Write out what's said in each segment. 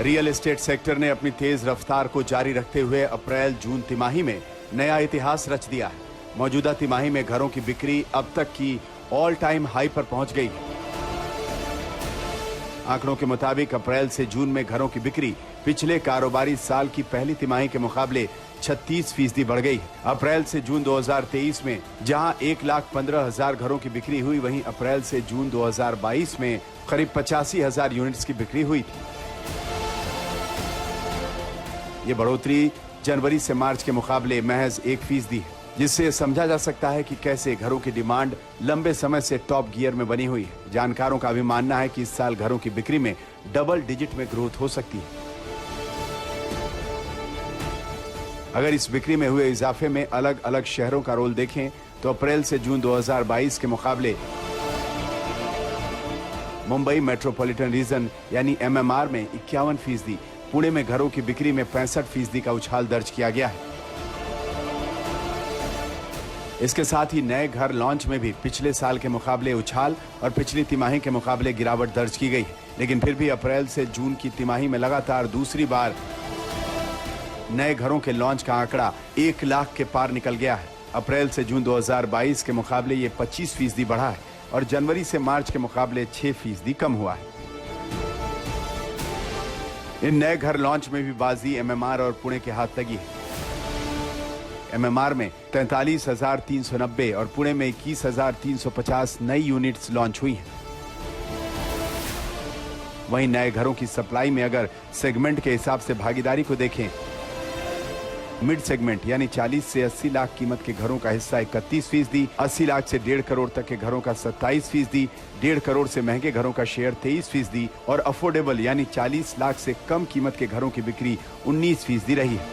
Real estate sector ने अपनी तेज रफ्तार को जारी रखते हुए अप्रैल-जून तिमाही में नया इतिहास रच दिया है। मौजूदा तिमाही में घरों की बिक्री अब तक की ऑल टाइम हाई पर पहुंच गई है। आंकड़ों के मुताबिक अप्रैल से जून में घरों की बिक्री पिछले कारोबारी साल की पहली तिमाही के मुकाबले 36% बढ़ गई है। अप्रैल से जून 2023 में जहां 1,15,000 घरों की बिक्री हुई, वहीं अप्रैल से जून 2022 में करीब 85,000 यूनिट्स की बिक्री हुई थी। ये बढ़ोतरी जनवरी से मार्च के मुकाबले महज 1% है, जिससे समझा जा सकता है कि कैसे घरों की डिमांड लंबे समय से टॉप गियर में बनी हुई है। जानकारों का भी मानना है कि इस साल घरों की बिक्री में डबल डिजिट में ग्रोथ हो सकती है। अगर इस बिक्री में हुए इजाफे में अलग अलग शहरों का रोल देखें तो अप्रैल से जून 2022 के मुकाबले मुंबई मेट्रोपॉलिटन रीजन यानी MMR में 51%, पुणे में घरों की बिक्री में 65% का उछाल दर्ज किया गया है। इसके साथ ही नए घर लॉन्च में भी पिछले साल के मुकाबले उछाल और पिछली तिमाही के मुकाबले गिरावट दर्ज की गई है। लेकिन फिर भी अप्रैल से जून की तिमाही में लगातार दूसरी बार नए घरों के लॉन्च का आंकड़ा 1 लाख के पार निकल गया है। अप्रैल से जून 2022 के मुकाबले ये 25% बढ़ा है और जनवरी से मार्च के मुकाबले 6% कम हुआ है। इन नए घर लॉन्च में भी बाजी MMR और पुणे के हाथ लगी है। MMR में 43,390 और पुणे में 21,350 नई यूनिट्स लॉन्च हुई हैं। वहीं नए घरों की सप्लाई में अगर सेगमेंट के हिसाब से भागीदारी को देखें, मिड सेगमेंट यानी 40 से 80 लाख कीमत के घरों का हिस्सा 31%, 80 लाख से 1.5 करोड़ तक के घरों का 27%, 1.5 करोड़ से महंगे घरों का शेयर 23% और अफोर्डेबल यानी 40 लाख से कम कीमत के घरों की बिक्री 19% रही है।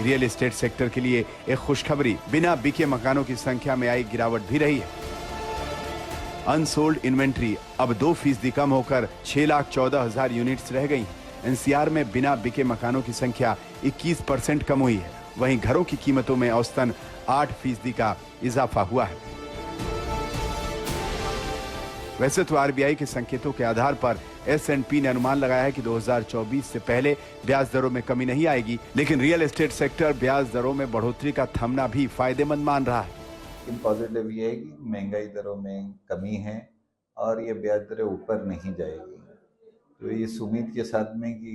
रियल एस्टेट सेक्टर के लिए एक खुशखबरी, बिना बिके मकानों की संख्या में आई गिरावट भी रही है। अनसोल्ड इन्वेंट्री अब 2% कम होकर 6,14,000 यूनिट्स रह गई। NCR में बिना बिके मकानों की संख्या 21% कम हुई है। वहीं घरों की कीमतों में औसतन 8% का इजाफा हुआ है। वैसे तो RBI के संकेतों के आधार पर S&P ने अनुमान लगाया है कि 2024 से पहले ब्याज दरों में कमी नहीं आएगी, लेकिन रियल एस्टेट सेक्टर ब्याज दरों में बढ़ोतरी का थमना भी फायदेमंद मान रहा है। लेकिन पॉजिटिव ये है कि महंगाई दरों में कमी है और ये ब्याज दरें ऊपर नहीं जाएगी। तो इस उम्मीद के साथ में कि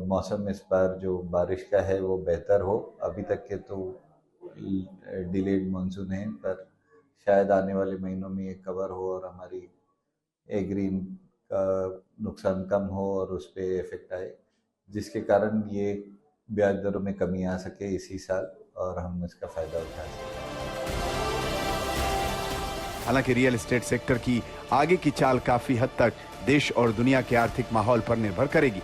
मौसम इस बार जो बारिश का है वो बेहतर हो। अभी तक के तो डिलेड मानसून है, पर शायद आने वाले महीनों में ये कवर हो और हमारी एग्रीन का नुकसान कम हो और उस पर इफेक्ट आए, जिसके कारण ये ब्याज दरों में कमी आ सके इसी साल और हम इसका फ़ायदा उठा सकें। हालांकि रियल एस्टेट सेक्टर की आगे की चाल काफी हद तक देश और दुनिया के आर्थिक माहौल पर निर्भर करेगी।